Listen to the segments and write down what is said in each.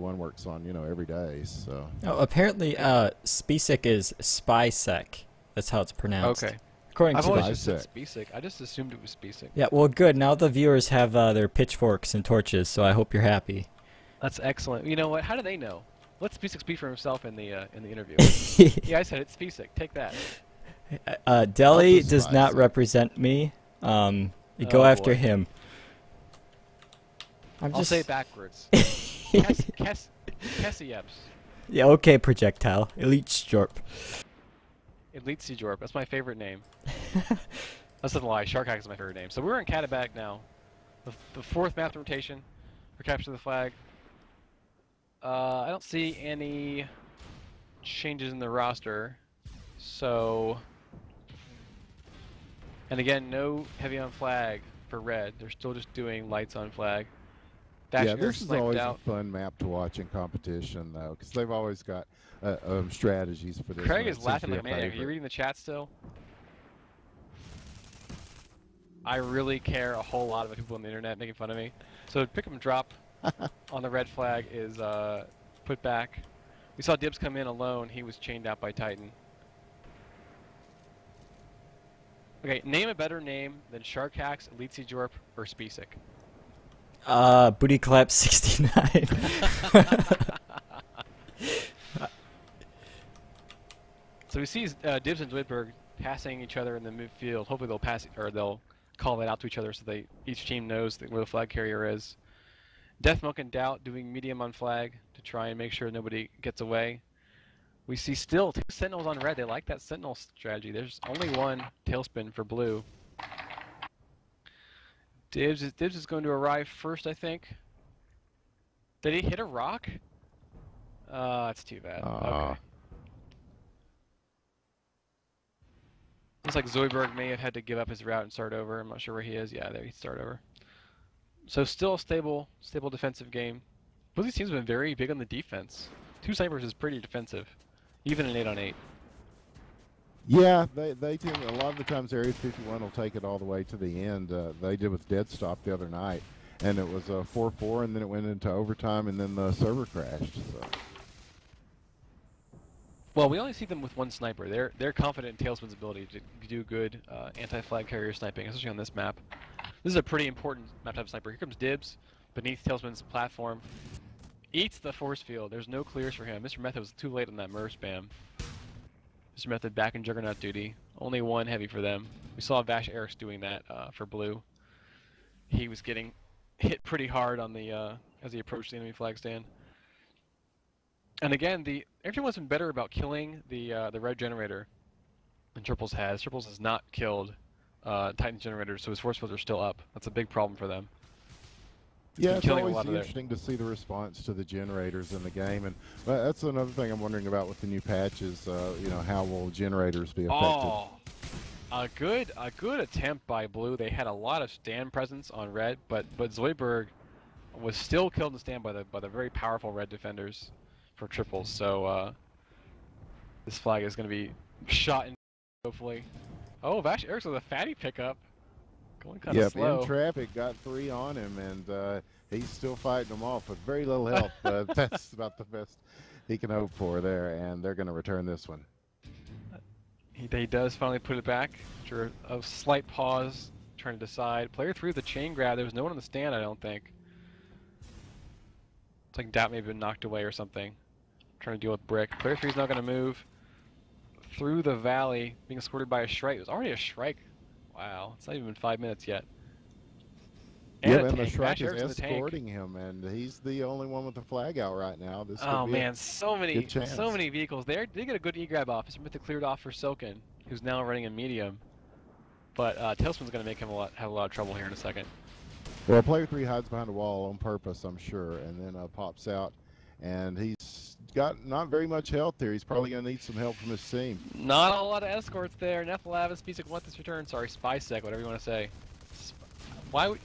3v1 works on, you know, every day. So. Oh, apparently, Spesic is Spysec. That's how it's pronounced. Okay. According I've to always the... just said Spesic. I just assumed it was Spesic. Yeah, well, good. Now the viewers have their pitchforks and torches, so I hope you're happy. That's excellent. You know what? How do they know? Let Spesic speak for himself in the interview. Yeah, I said it's Spesic. Take that. Delhi does not represent me. Go after him. I'll say it backwards. Kessieps. Yeah, okay, projectile. Elite Storp. Elite Seajorp. That's my favorite name. That's not a lie. Sharkhack is my favorite name. So we're in Katabatic now. The fourth map rotation for capture the flag. I don't see any changes in the roster. So, and again, no heavy on flag for red. They're still just doing lights on flag. Yeah, this is always a fun map to watch in competition, though, because they've always got strategies for this. Craig is laughing like a maniac. Are you reading the chat still? I really care a whole lot about people on the internet making fun of me. So pick 'em drop on the red flag is put back. We saw Dibs come in alone. He was chained out by Titan. Okay, name a better name than Sharkhacks, Elite Seajorp, or Spesic. Booty Clap 69. So we see Dibs and Dwidberg passing each other in the midfield. Hopefully they'll pass, or they'll call that out to each other so each team knows where the flag carrier is. Deathmilk and Doubt doing medium on flag to try and make sure nobody gets away. We see still 2 Sentinels on red. They like that Sentinel strategy. There's only one Tailspin for blue. Dibs is going to arrive first, I think. Did he hit a rock? That's too bad. Okay. Looks like Zoidberg may have had to give up his route and start over. I'm not sure where he is. Yeah, there he start over. So still a stable defensive game. Both these teams have been very big on the defense. 2 snipers is pretty defensive, even an 8-on-8. Yeah, they tend, a lot of the times Area 51 will take it all the way to the end. They did with Dead Stop the other night, and it was 4-4, and then it went into overtime, and then the server crashed. So. Well, we only see them with 1 sniper. They're confident in Tailspin's ability to do good anti-flag carrier sniping, especially on this map. This is a pretty important map type sniper. Here comes Dibs beneath Tailspin's platform. Eats the force field. There's no clears for him. Mr. Method was too late on that Murph spam. Mr. Method back in Juggernaut duty. Only 1 heavy for them. We saw Vash Eriks doing that for blue. He was getting hit pretty hard on the as he approached the enemy flag stand. And again, everyone's been better about killing the red generator than Triples has. Triples has not killed Titan generators, so his force fields are still up. That's a big problem for them. Yeah, it's always interesting to see the response to the generators in the game, and that's another thing I'm wondering about with the new patches. You know, how will generators be affected? Oh, a good attempt by blue. They had a lot of stand presence on red, but Zoidberg was still killed in stand by the very powerful red defenders for Triples. So this flag is going to be shot in, hopefully. Oh, Vash Eriks with a fatty pickup. Going kind of slow. In traffic, got 3 on him, and he's still fighting them off with very little help. That's about the best he can hope for there, and they're going to return this one. He does finally put it back after a slight pause, trying to decide. Player 3 with the chain grab. There was no one on the stand, I don't think. It's like Doubt may have been knocked away or something. Trying to deal with Brick. Player 3 is not going to move through the valley, being escorted by a Shrike. It was already a Shrike. Wow, it's not even been 5 minutes yet. And the Shrike is escorting him, and he's the only one with the flag out right now. This oh man, so many vehicles there. They get a good E-grab off. Mr. Mythic cleared off for Silken, who's now running a medium. But Tailspin's going to make him have a lot of trouble here in a second. Well, player 3 hides behind a wall on purpose, I'm sure, and then pops out, and he's got not very much health there. He's probably going to need some help from his team. Not a lot of escorts there. Nephalav and Spesic want this return. Sorry, Spysec, whatever you want to say. Why would...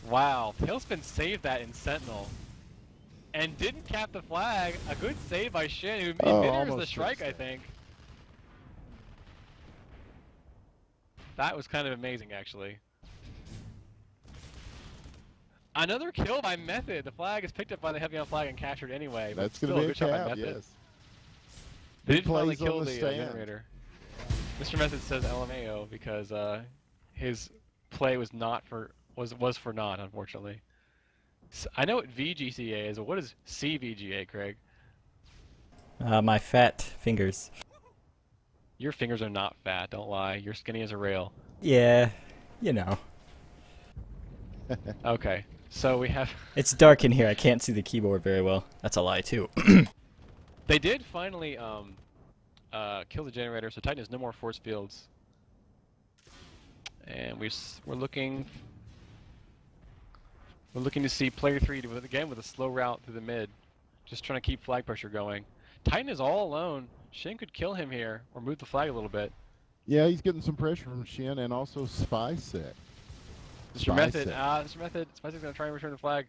Wow, Tailspin saved that in Sentinel. And didn't cap the flag. A good save by Shin, who mirrors the Shrike, I think. That was kind of amazing, actually. Another kill by Method. The flag is picked up by the heavy on flag and captured anyway. But That's still going a to good be a shot by cab, Method. yes. They Big did finally plays on kill the the stand. generator. Mr. Method says LMAO because his play was not for was for naught, unfortunately. So, I know what VGCA is, but what is CVGA, Craig? My fat fingers. Your fingers are not fat, don't lie. You're skinny as a rail. Yeah, you know. Okay, so we have... It's dark in here. I can't see the keyboard very well. That's a lie, too. They did finally kill the generator, so Titan has no more force fields. And we're looking to see player 3 again with a slow route through the mid, just trying to keep flag pressure going. Titan is all alone. Shin could kill him here or move the flag a little bit. Yeah, he's getting some pressure from Shin and also Spysec. Mr. Method, Spysec's gonna try and return the flag.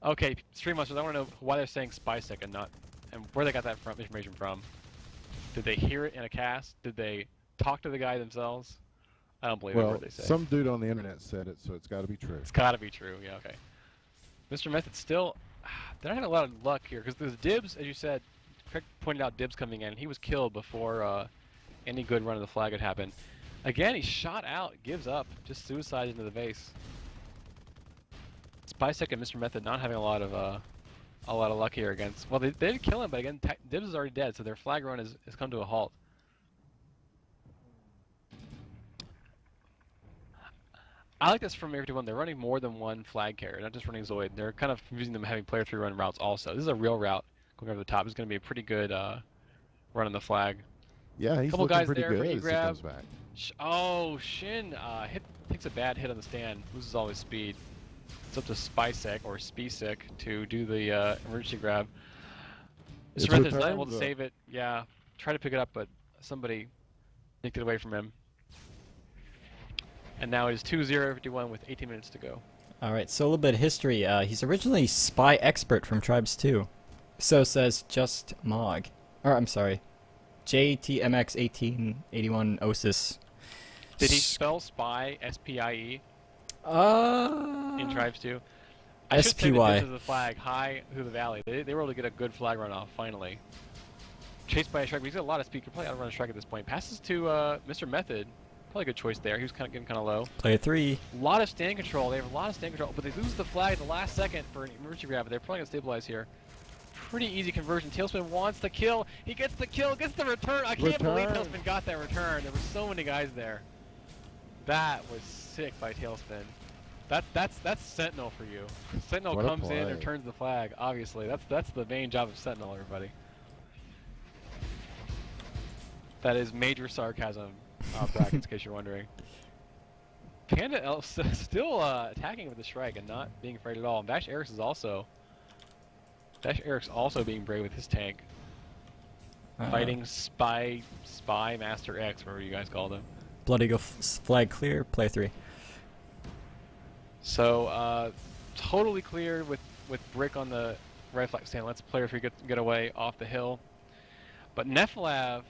Okay, Stream Monsters, I want to know why they're saying Spysec and not, and where they got that information from. Did they hear it in a cast? Did they talk to the guy themselves? I don't believe Well, what they say. some dude on the internet said it, so it's got to be true. It's got to be true. Yeah, okay. Mr. Method still, they're not having a lot of luck here because there's Dibs, as you said. Craig pointed out Dibs coming in. He was killed before any good run of the flag had happened. Again, he shot out, gives up, just suicides into the base. Spysec and Mr. Method not having a lot of luck here against. Well, they did kill him, but again, Dibs is already dead, so their flag run has come to a halt. I like this from everyone. They're running more than one flag carrier, not just running Zoid. They're kind of confusing them having player 3 run routes also. This is a real route going over the top. It's going to be a pretty good run on the flag. Yeah, he's Couple looking guys pretty there good for as he E-grab. comes back. Oh, Shin takes a bad hit on the stand, loses all his speed. It's up to Spysec or Spesec to do the emergency grab. Mr. Method's not able to save it. Yeah, try to pick it up, but somebody nicked it away from him. And now it is 2-0-51 with 18 minutes to go. Alright, so a little bit of history. He's originally Spy Expert from Tribes 2. So says Just Mog. Or, I'm sorry. JTMX1881 Osis. Did he spell spy, S-P-I-E? In Tribes 2? I should say that this is the flag high through the valley. They were able to get a good flag run off, finally. Chased by a strike, but he's got a lot of speed. Could probably outrun a strike at this point. Passes to Mr. Method. Probably a good choice there. He was getting kind of low. Player 3. A lot of stand control. They have a lot of stand control, but they lose the flag at the last second for an emergency grab. But they're probably going to stabilize here. Pretty easy conversion. Tailspin wants the kill. He gets the kill, gets the return. I can't believe Tailspin got that return. There were so many guys there. That was sick by Tailspin. That's Sentinel for you. Sentinel comes in and returns the flag. Obviously, that's the main job of Sentinel, everybody. That is major sarcasm, brackets, in case you're wondering. Panda still attacking with the strike and not being afraid at all. And Dash Eric's also being brave with his tank. Fighting Spy Master X, whatever you guys called him. Bloody Eagle flag clear, player 3. So, totally clear with Brick on the right flag stand. Let's player 3 get away off the hill. But Neflav,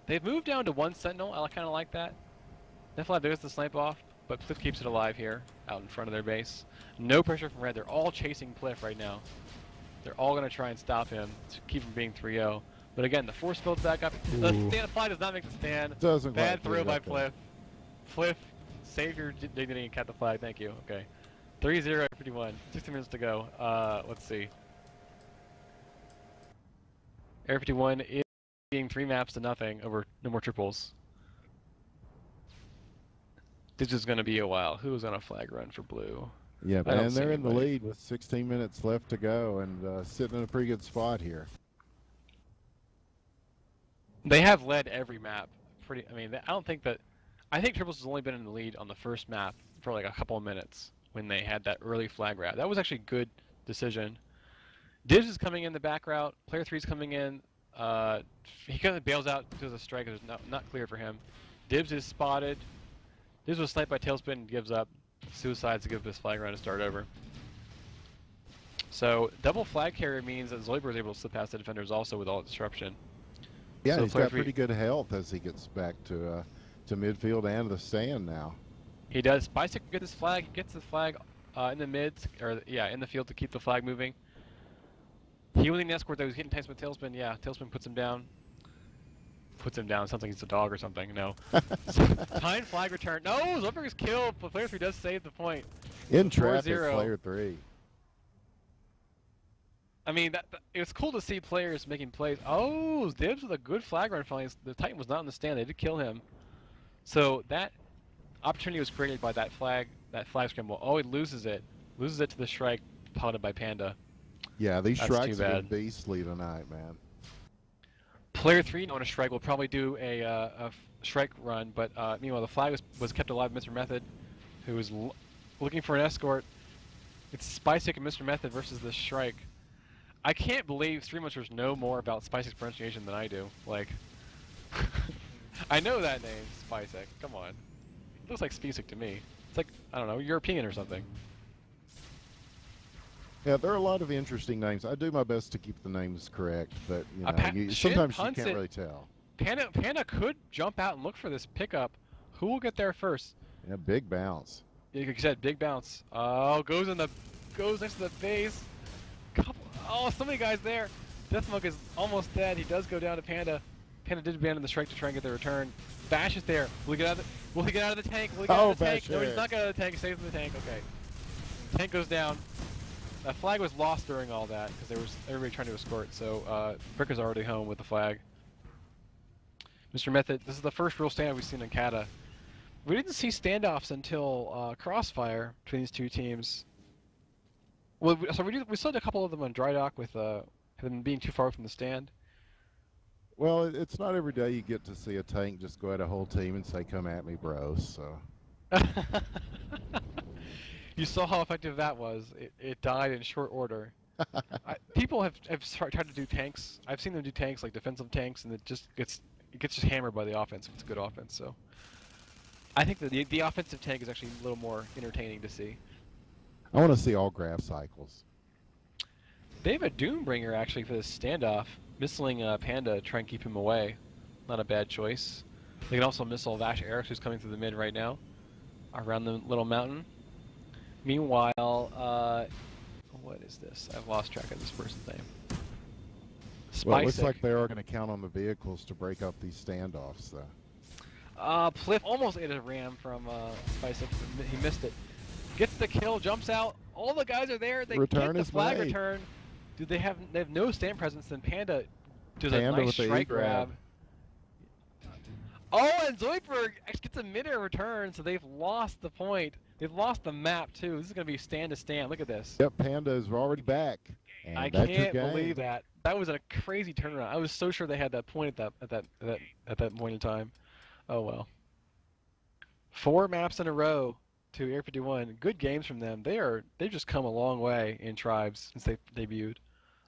they've moved down to one Sentinel. I kind of like that. Neflav does the snipe off, but Pliff keeps it alive here, out in front of their base. No pressure from Red. They're all chasing Pliff right now. They're all going to try and stop him to keep him being 3-0. But again, the force field's back up. Ooh. The stand fly does not make the stand. Doesn't Bad throw by Pliff. Pliff, save your dignity and cat the flag. Thank you. Okay. 3-0-51. 60 minutes to go. Let's see. Air 51 is being 3 maps to nothing over no more triples. This is going to be a while. Who's on a flag run for blue? Yeah, and they're in the lead with 16 minutes left to go and sitting in a pretty good spot here. They have led every map. I think triples has only been in the lead on the first map for like a couple of minutes when they had that early flag grab. That was actually a good decision. Dibs is coming in the back route. Player 3 is coming in. He kind of bails out because the strike is not clear for him. Dibs is spotted. Dibs was sniped by Tailspin and gives up. Suicides to give this flag run to start over. So double flag carrier means that Zoidberg is able to slip past the defenders also with all disruption. Yeah, so he's got pretty good health as he gets back to midfield and the stand now. He does. Spysec gets his flag. He gets the flag in the mid, or yeah, in the field to keep the flag moving. Healing the escort that was hitting tanks with Tailspin. Yeah, Tailspin puts him down. Puts him down. Sounds like he's a dog or something. No. Time flag return. No, Zoidberg is killed, but player 3 does save the point. In traffic, 4-0. player 3. I mean, it was cool to see players making plays. Oh, Dibs with a good flag run finally. The Titan was not in the stand. They did kill him. So that opportunity was created by that flag scramble. Oh, he loses it. Loses it to the Shrike piloted by Panda. Yeah, these That's Shrikes too are bad. beastly tonight, man. Player 3 known as Shrike will probably do a Shrike run, but meanwhile the flag was kept alive by Mr. Method, who was looking for an escort. It's Spystick and Mr. Method versus the Shrike. I can't believe Streamers know more about Spystick's pronunciation than I do. Like, I know that name, Spystick. Come on. It looks like Spystick to me. It's like, I don't know, European or something. Yeah, there are a lot of interesting names. I do my best to keep the names correct, but you know, sometimes you can't really tell. Panda could jump out and look for this pickup. Who will get there first? Yeah, big bounce. Yeah, like you said, big bounce. Oh, goes next to the base. Oh, so many guys there. Deathmonk is almost dead. He does go down to Panda. Panda did abandon the Shrike to try and get the return. Bash is there. Will he get out of the tank? Will he get out of the tank? No, he's not getting out of the tank. He stays in the tank. Okay. Tank goes down. That flag was lost during all that because there was everybody trying to escort. So Bricker's already home with the flag. Mr. Method, this is the first real standoff we've seen in Kata. We didn't see standoffs until Crossfire between these two teams. Well, so we saw a couple of them on Dry Dock with them being too far from the stand. Well, it's not every day you get to see a tank just go at a whole team and say, "Come at me, bros." So. You saw how effective that was. It died in short order. People have tried to do tanks. I've seen them do tanks, like defensive tanks, and it gets just hammered by the offense if it's a good offense. So I think that the offensive tank is actually a little more entertaining to see. I want to see all graph cycles. They have a Doombringer actually for this standoff, missiling Panda to try and keep him away. Not a bad choice. They can also missile Vash Eric, who's coming through the mid right now, around the little mountain. Meanwhile, what is this? I've lost track of this person's name. Well, it looks like they are going to count on the vehicles to break up these standoffs, though. Pliff almost ate a ram from Spystick. He missed it. Gets the kill, jumps out. All the guys are there. They get the flag return. Dude, they have no stand presence. Then Panda does a nice strike grab. Oh, and Zoidberg gets a mid-air return, so they've lost the point. They've lost the map too. This is going to be stand to stand. Look at this. Yep, Panda is already back. And I can't believe that. That was a crazy turnaround. I was so sure they had that point at that point in time. Oh well. 4 maps in a row to Air 51. Good games from them. They've just come a long way in Tribes since they debuted.